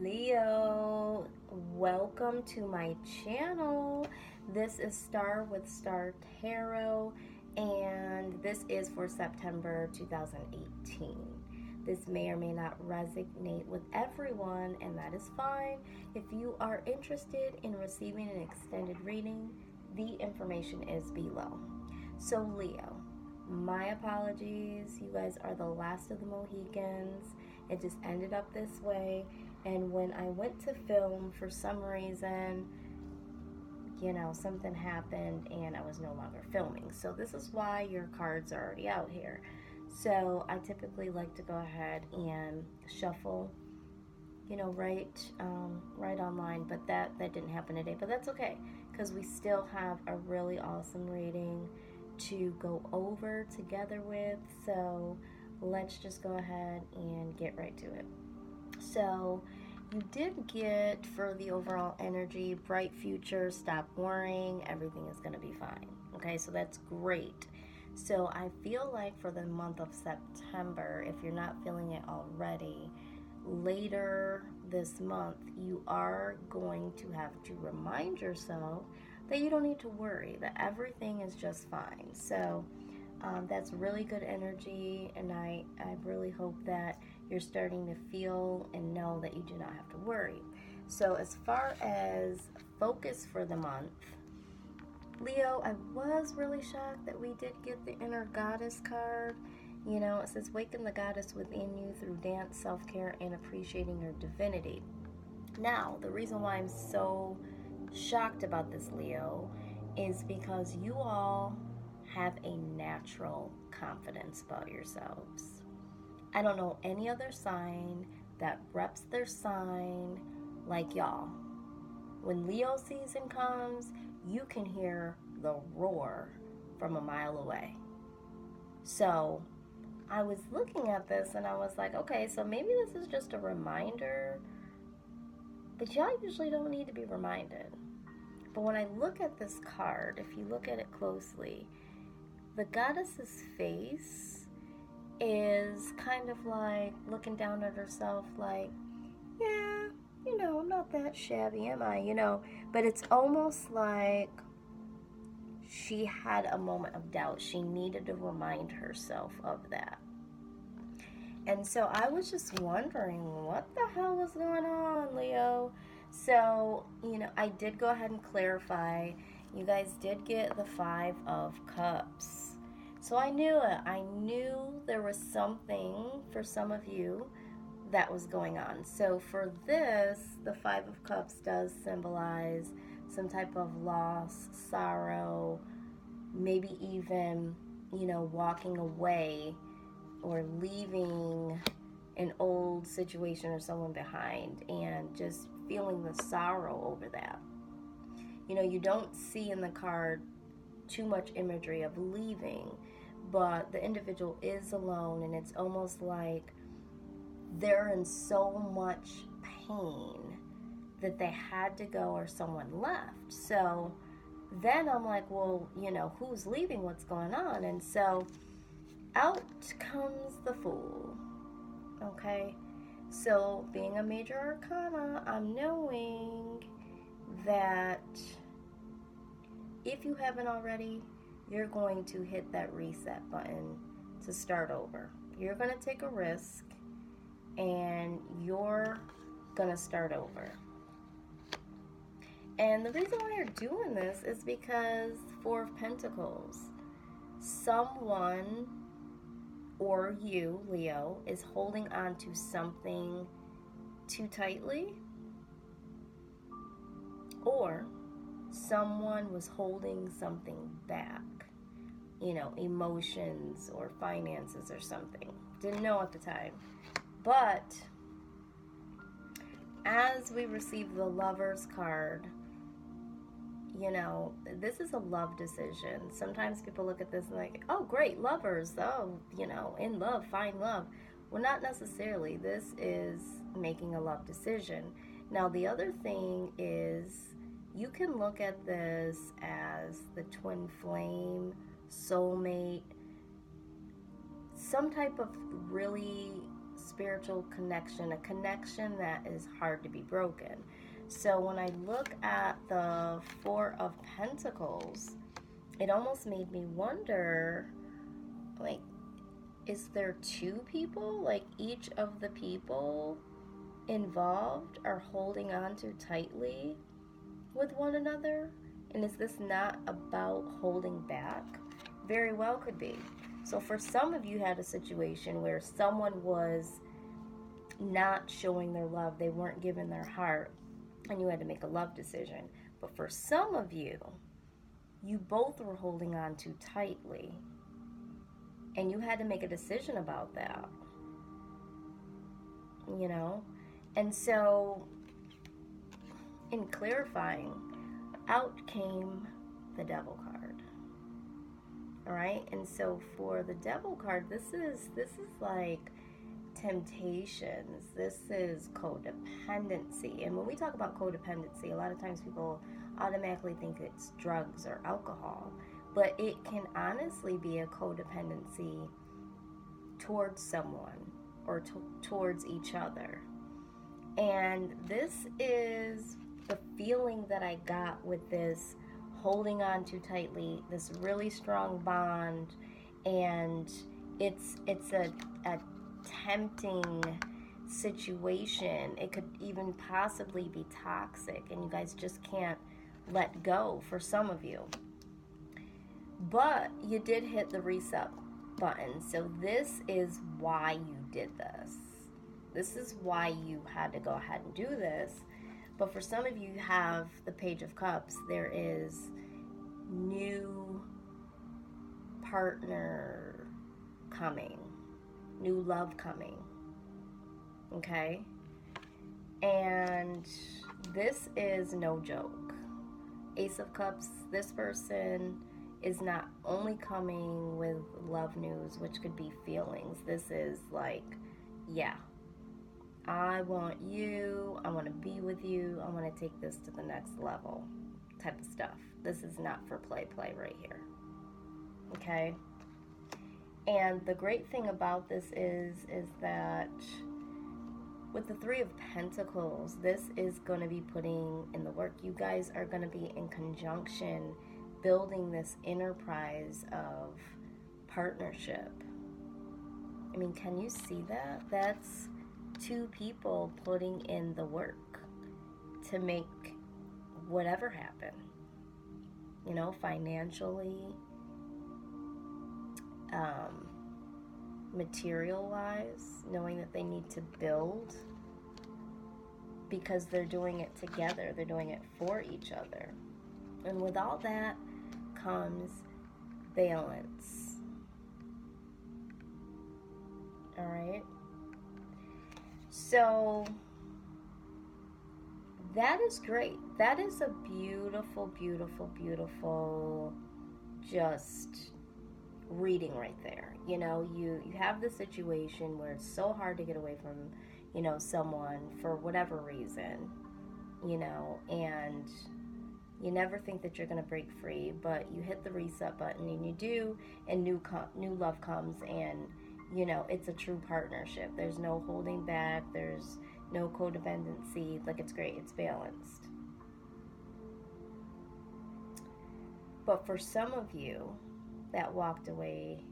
Leo, welcome to my channel. This is Star with Star Tarot, and this is for September 2018. This may or may not resonate with everyone, and that is fine. If you are interested in receiving an extended reading, the information is below. So, Leo, my apologies. You guys are the last of the Mohicans. It just ended up this way. And when I went to film, for some reason, something happened and I was no longer filming. So this is why your cards are already out here. So I typically like to go ahead and shuffle, right online. But that didn't happen today. But that's okay, because we still have a really awesome reading to go over together with. So let's just go ahead and get right to it. So you did get, for the overall energy, bright future, stop worrying, everything is going to be fine. Okay, so that's great. So I feel like for the month of September, if you're not feeling it already, later this month you are going to have to remind yourself that you don't need to worry, that everything is just fine. So that's really good energy, and I really hope that you're starting to feel and know that you do not have to worry. So as far as focus for the month, Leo, I was really shocked that we did get the inner goddess card. It says waken the goddess within you through dance, self-care, and appreciating your divinity. Now, the reason why I'm so shocked about this, Leo, is because you all have a natural confidence about yourselves. I don't know any other sign that reps their sign like y'all. When Leo season comes, you can hear the roar from a mile away. So I was looking at this and I was like, okay, so maybe this is just a reminder, but y'all usually don't need to be reminded. But when I look at this card, if you look at it closely, the goddess's face is kind of like looking down at herself like, yeah, I'm not that shabby, am I? But it's almost like she had a moment of doubt. She needed to remind herself of that. And so I was just wondering what the hell was going on, Leo. So, I did go ahead and clarify. You guys did get the Five of Cups. So I knew it. I knew there was something for some of you that was going on. So for this, the Five of Cups does symbolize some type of loss, sorrow, maybe even, walking away or leaving an old situation or someone behind and just feeling the sorrow over that. You don't see in the card too much imagery of leaving, but the individual is alone, and it's almost like they're in so much pain that they had to go or someone left. So then I'm like, well, who's leaving? What's going on? And so out comes the Fool. Okay, so being a major arcana, I'm knowing that if you haven't already, you're going to hit that reset button to start over. You're going to take a risk and you're going to start over. And the reason why you're doing this is because Four of Pentacles, someone or you, Leo, is holding on to something too tightly, or someone was holding something back, emotions or finances or something. Didn't know at the time. But as we receive the Lover's card, this is a love decision. Sometimes people look at this and like, oh, great, lovers, oh, in love, find love. Well, not necessarily. This is making a love decision. Now, the other thing is you can look at this as the twin flame, soulmate, some type of really spiritual connection, a connection that is hard to be broken. So when I look at the Four of Pentacles, it almost made me wonder, like, is there two people? Like, each of the people involved are holding on too tightly with one another? And is this not about holding back? Very well could be. So for some of you had a situation where someone was not showing their love, they weren't giving their heart, and you had to make a love decision. But for some of you, you both were holding on too tightly, and you had to make a decision about that, you know? And so, in clarifying, out came the Devil card. All right? And so for the Devil card, this is like temptations. This is codependency. And when we talk about codependency, a lot of times people automatically think it's drugs or alcohol, but it can honestly be a codependency towards someone or towards each other. And this is the feeling that I got with this holding on too tightly, this really strong bond, and it's a tempting situation. It could even possibly be toxic, and you guys just can't let go for some of you. But you did hit the reset button, so this is why you did this. This is why you had to go ahead and do this. But for some of you have the Page of Cups. There is new partner coming, new love coming, okay? And this is no joke. Ace of Cups, this person is not only coming with love news, which could be feelings. This is like, yeah, I want you, I want to be with you, I want to take this to the next level type of stuff. This is not for play right here, okay? And the great thing about this is that with the Three of Pentacles, this is going to be putting in the work. You guys are going to be in conjunction building this enterprise of partnership. I mean, can you see that? That's two people putting in the work to make whatever happen, you know, financially, material-wise, knowing that they need to build because they're doing it together, they're doing it for each other. And with all that comes balance. All right? So that is great. That is a beautiful, beautiful, beautiful just reading right there. You know, you have the situation where it's so hard to get away from, you know, someone for whatever reason, you know, and you never think that you're going to break free, but you hit the reset button and you do, and new love comes, and, you know, it's a true partnership. There's no holding back. There's no codependency. Like, it's great. It's balanced. But for some of you that walked away,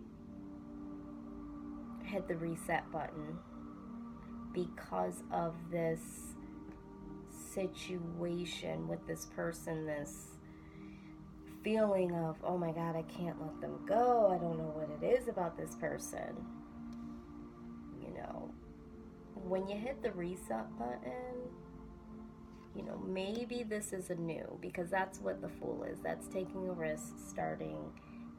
hit the reset button because of this situation with this person, this feeling of, oh my God, I can't let them go. I don't know what it is about this person. You know, when you hit the reset button, you know, maybe this is a new, because that's what the Fool is. That's taking a risk, starting,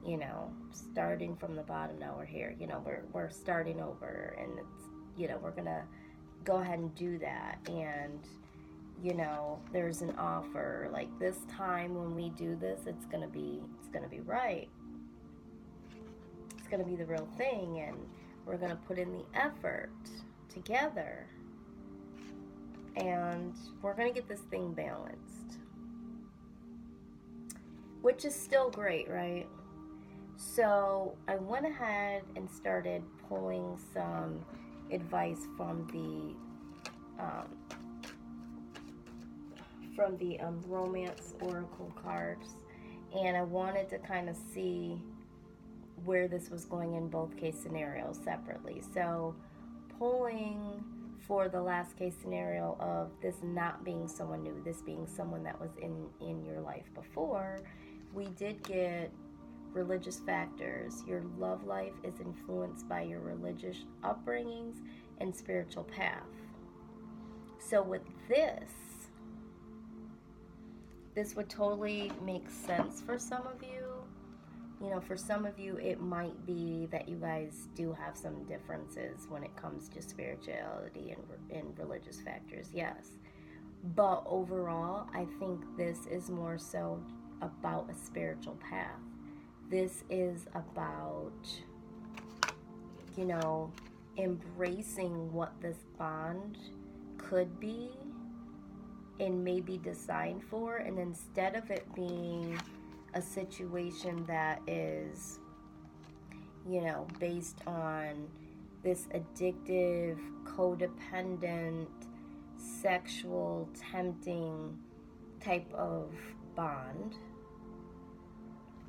you know, starting from the bottom. Now we're here, you know, we're starting over, and it's, you know, we're gonna go ahead and do that. And, you know, there's an offer, like, this time when we do this, it's gonna be right. It's gonna be the real thing, and we're gonna put in the effort together, and we're gonna get this thing balanced, which is still great, right? So I went ahead and started pulling some advice from the romance oracle cards, and I wanted to kind of see where this was going in both case scenarios separately. So pulling for the last case scenario of this not being someone new, this being someone that was in your life before, we did get religious factors. Your love life is influenced by your religious upbringings and spiritual path. So with this would totally make sense for some of you. You know, for some of you, it might be that you guys do have some differences when it comes to spirituality and religious factors, yes. But overall, I think this is more so about a spiritual path. This is about, you know, embracing what this bond could be and maybe designed for, and instead of it being a situation that is, you know, based on this addictive, codependent, sexual, tempting type of bond,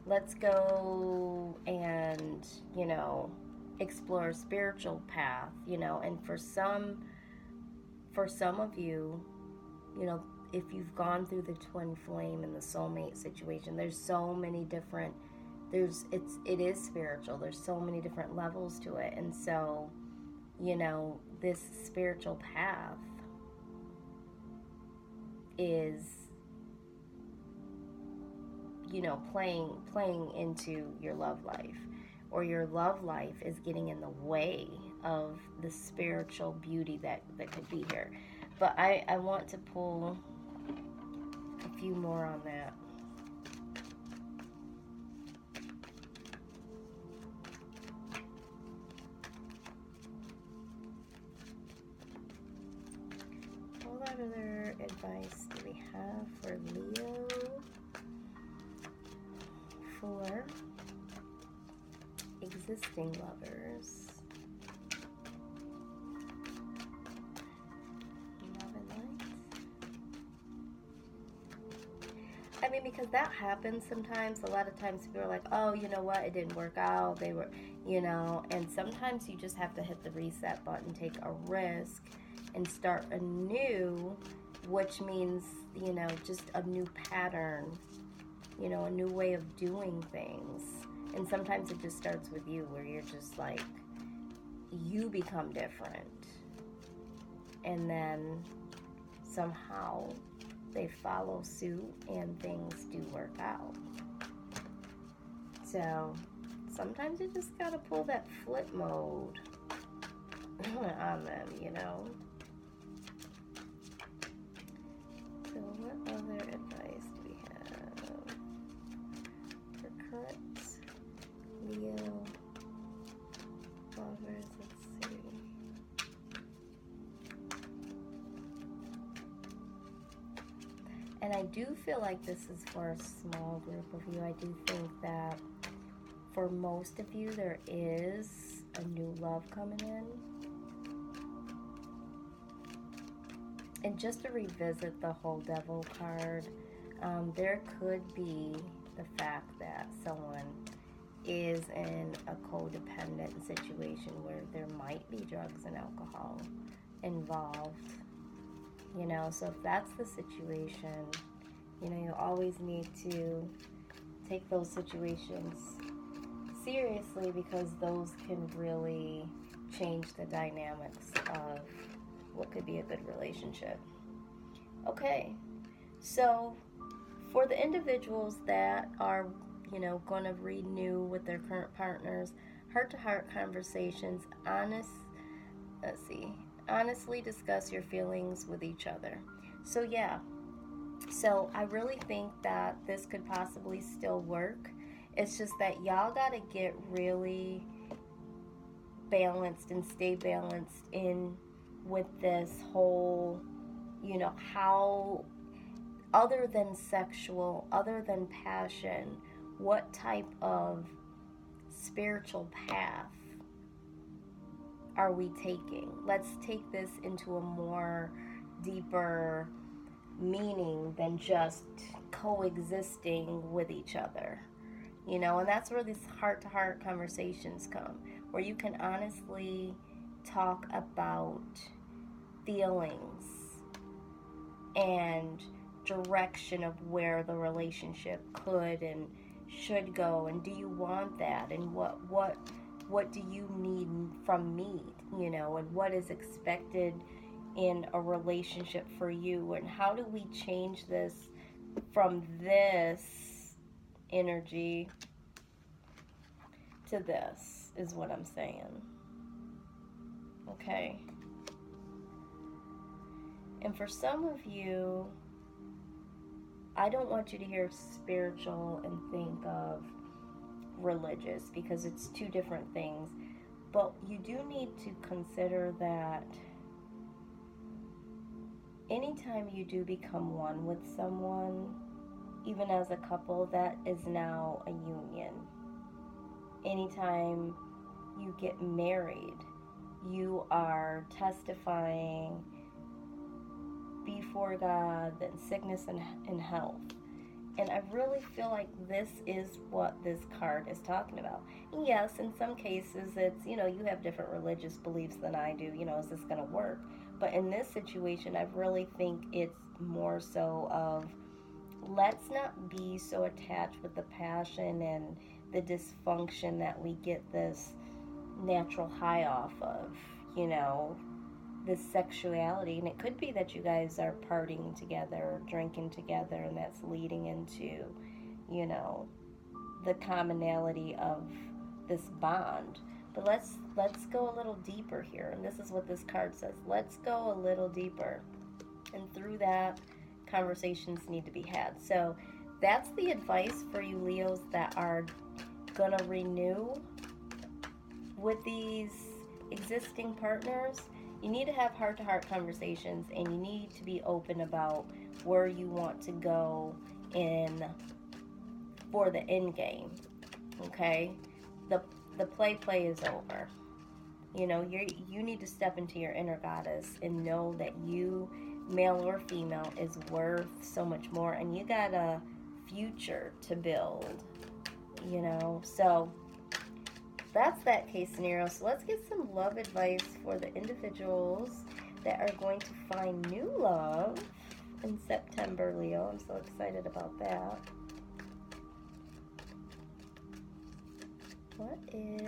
let's go and, you know, explore a spiritual path, you know. And for some of you, you know, if you've gone through the twin flame and the soulmate situation, there's so many different, it is spiritual. There's so many different levels to it. And so, you know, this spiritual path is, you know, playing into your love life, or your love life is getting in the way of the spiritual beauty that could be here. But I want to pull a few more on that. What other advice do we have for Leo for existing lovers? I mean, because that happens sometimes. A lot of times people are like, oh, you know what, it didn't work out. They were, you know, and sometimes you just have to hit the reset button, take a risk, and start anew, which means, you know, just a new pattern, you know, a new way of doing things. And sometimes it just starts with you, where you're just like, you become different. And then somehow they follow suit and things do work out. So sometimes you just gotta pull that flip mode on them, you know. So what other advice do we have for current Leo lovers? Let's see. And I do feel like this is for a small group of you. I do think that for most of you, there is a new love coming in. And just to revisit the whole Devil card, there could be the fact that someone is in a codependent situation where there might be drugs and alcohol involved. You know, so if that's the situation, you know, you always need to take those situations seriously, because those can really change the dynamics of what could be a good relationship. Okay, so for the individuals that are, you know, going to renew with their current partners, heart-to-heart conversations, honestly discuss your feelings with each other. So yeah, so I really think that this could possibly still work. It's just that y'all gotta get really balanced and stay balanced in with this whole, you know, how, other than sexual, other than passion, what type of spiritual path are we taking? Let's take this into a more deeper meaning than just coexisting with each other. And that's where these heart to heart conversations come, where you can honestly talk about feelings and direction of where the relationship could and should go, and do you want that, and what do you need from me, and what is expected in a relationship for you, and how do we change this from this energy to this, is what I'm saying. Okay. And for some of you, I don't want you to hear spiritual and think of religious, because it's two different things. But you do need to consider that anytime you do become one with someone, even as a couple, that is now a union. Anytime you get married, you are testifying before God that sickness and health. And I really feel like this is what this card is talking about. And yes, in some cases it's, you have different religious beliefs than I do. Is this going to work? But in this situation, I really think it's more so of, let's not be so attached with the passion and the dysfunction that we get this natural high off of, this sexuality. And it could be that you guys are partying together, drinking together, and that's leading into, the commonality of this bond. But let's go a little deeper here. And this is what this card says. Let's go a little deeper. And through that, conversations need to be had. So that's the advice for you Leos that are going to renew with these existing partners. You need to have heart-to-heart conversations, and you need to be open about where you want to go for the end game. Okay? The play is over. You need to step into your inner goddess and know that you, male or female, is worth so much more, and you got a future to build. So that's that case scenario. So let's get some love advice for the individuals that are going to find new love in September, Leo. I'm so excited about that. What is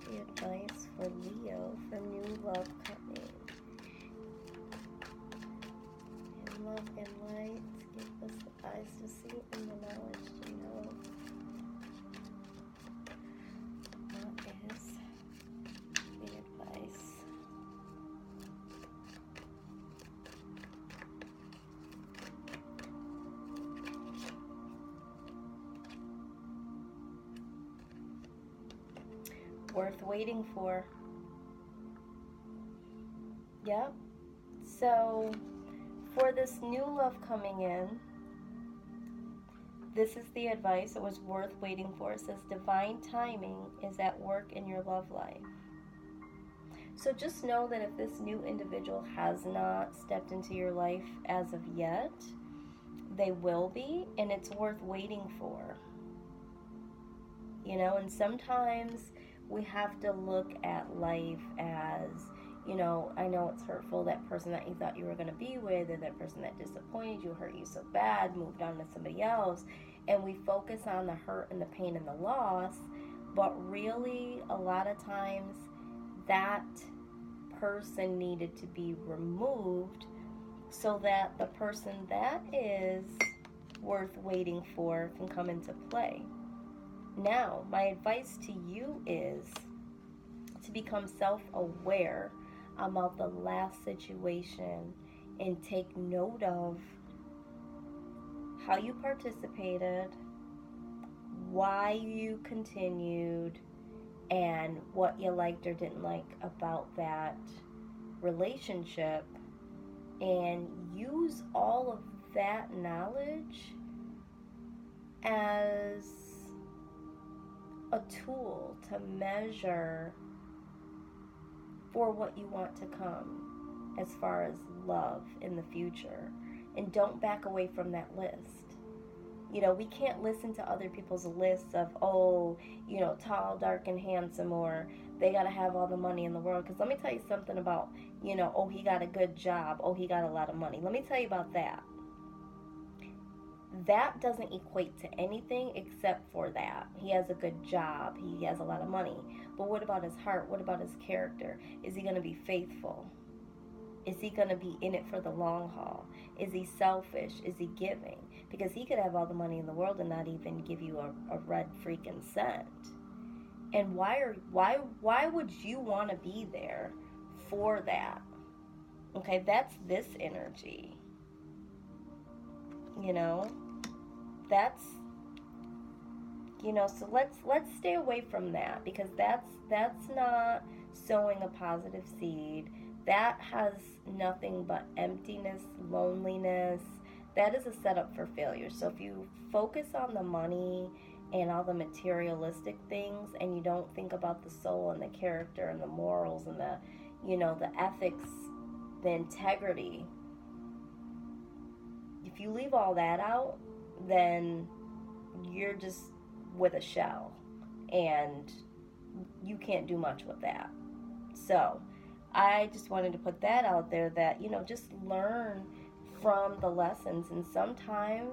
the advice for Leo for new love coming? In love and light, give us the eyes to see and the knowledge to know. What is the advice? Worth waiting for. Yep. So for this new love coming in, this is the advice. It was worth waiting for. It says divine timing is at work in your love life. So just know that if this new individual has not stepped into your life as of yet, they will be, and it's worth waiting for. And sometimes we have to look at life as, I know it's hurtful, that person that you thought you were going to be with, or that person that disappointed you, hurt you so bad, moved on to somebody else, and we focus on the hurt and the pain and the loss, but really a lot of times that person needed to be removed so that the person that is worth waiting for can come into play. Now, my advice to you is to become self-aware about the last situation and take note of how you participated, why you continued, and what you liked or didn't like about that relationship, and use all of that knowledge as a tool to measure for what you want to come as far as love in the future. And don't back away from that list. You know, we can't listen to other people's lists of, oh, you know, tall, dark, and handsome, or they got to have all the money in the world. Because let me tell you something about, you know, oh, he got a good job. Oh, he got a lot of money. Let me tell you about that. That doesn't equate to anything except for that. He has a good job. He has a lot of money. But what about his heart? What about his character? Is he going to be faithful? Is he going to be in it for the long haul? Is he selfish? Is he giving? Because he could have all the money in the world and not even give you a red freaking cent. And why would you want to be there for that? Okay, that's this energy. You know, that's, you know, so let's stay away from that, because that's not sowing a positive seed. That has nothing but emptiness, loneliness. That is a setup for failure. So if you focus on the money and all the materialistic things, and you don't think about the soul and the character and the morals and the, you know, the ethics, the integrity, if you leave all that out, then you're just with a shell, and you can't do much with that. So I just wanted to put that out there, that, you know, just learn from the lessons. And sometimes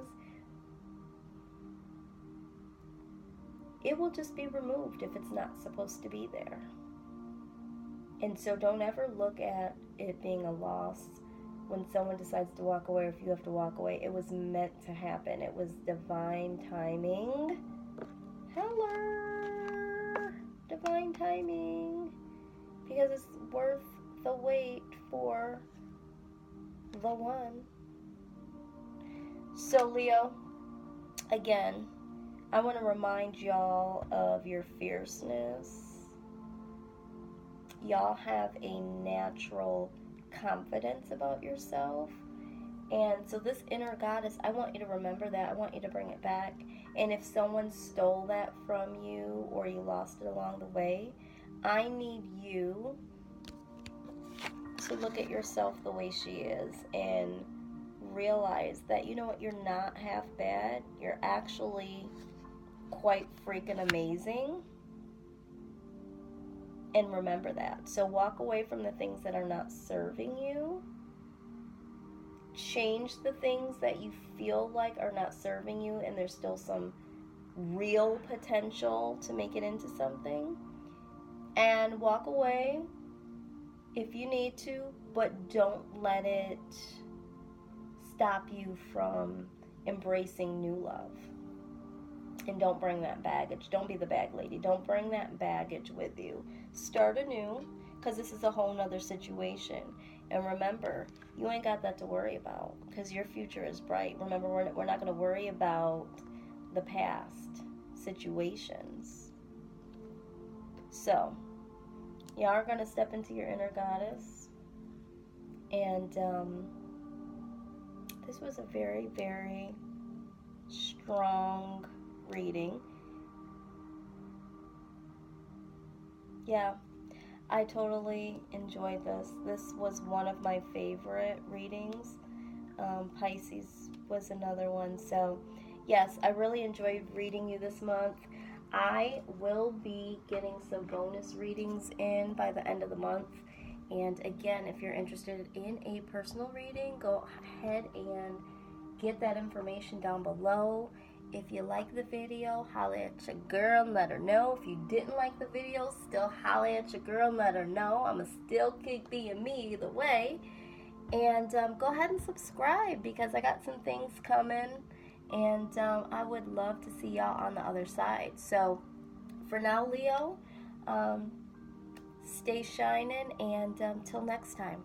it will just be removed if it's not supposed to be there. And so don't ever look at it being a loss when someone decides to walk away, or if you have to walk away. It was meant to happen. It was divine timing. Hello, divine timing. Because it's worth the wait for the one. So Leo, again, I want to remind y'all of your fierceness. Y'all have a natural confidence about yourself. And so this inner goddess, I want you to remember that. I want you to bring it back. And if someone stole that from you, or you lost it along the way, I need you to look at yourself the way she is and realize that, you know what, you're not half bad. You're actually quite freaking amazing. And remember that. So walk away from the things that are not serving you. Change the things that you feel like are not serving you, and there's still some real potential to make it into something. And walk away if you need to, but don't let it stop you from embracing new love. And don't bring that baggage. Don't be the bag lady. Don't bring that baggage with you. Start anew, because this is a whole nother situation. And remember, you ain't got that to worry about, because your future is bright. Remember, we're not going to worry about the past situations. So, you are going to step into your inner goddess. And this was a very, very strong reading. Yeah, I totally enjoyed this. This was one of my favorite readings. Pisces was another one. So, yes, I really enjoyed reading you this month. I will be getting some bonus readings in by the end of the month. And again, if you're interested in a personal reading, go ahead and get that information down below. If you like the video, holla at your girl and let her know. If you didn't like the video, still holla at your girl and let her know. I'ma still keep being me either way. And go ahead and subscribe, because I got some things coming. And I would love to see y'all on the other side. So for now, Leo, stay shining, and till next time.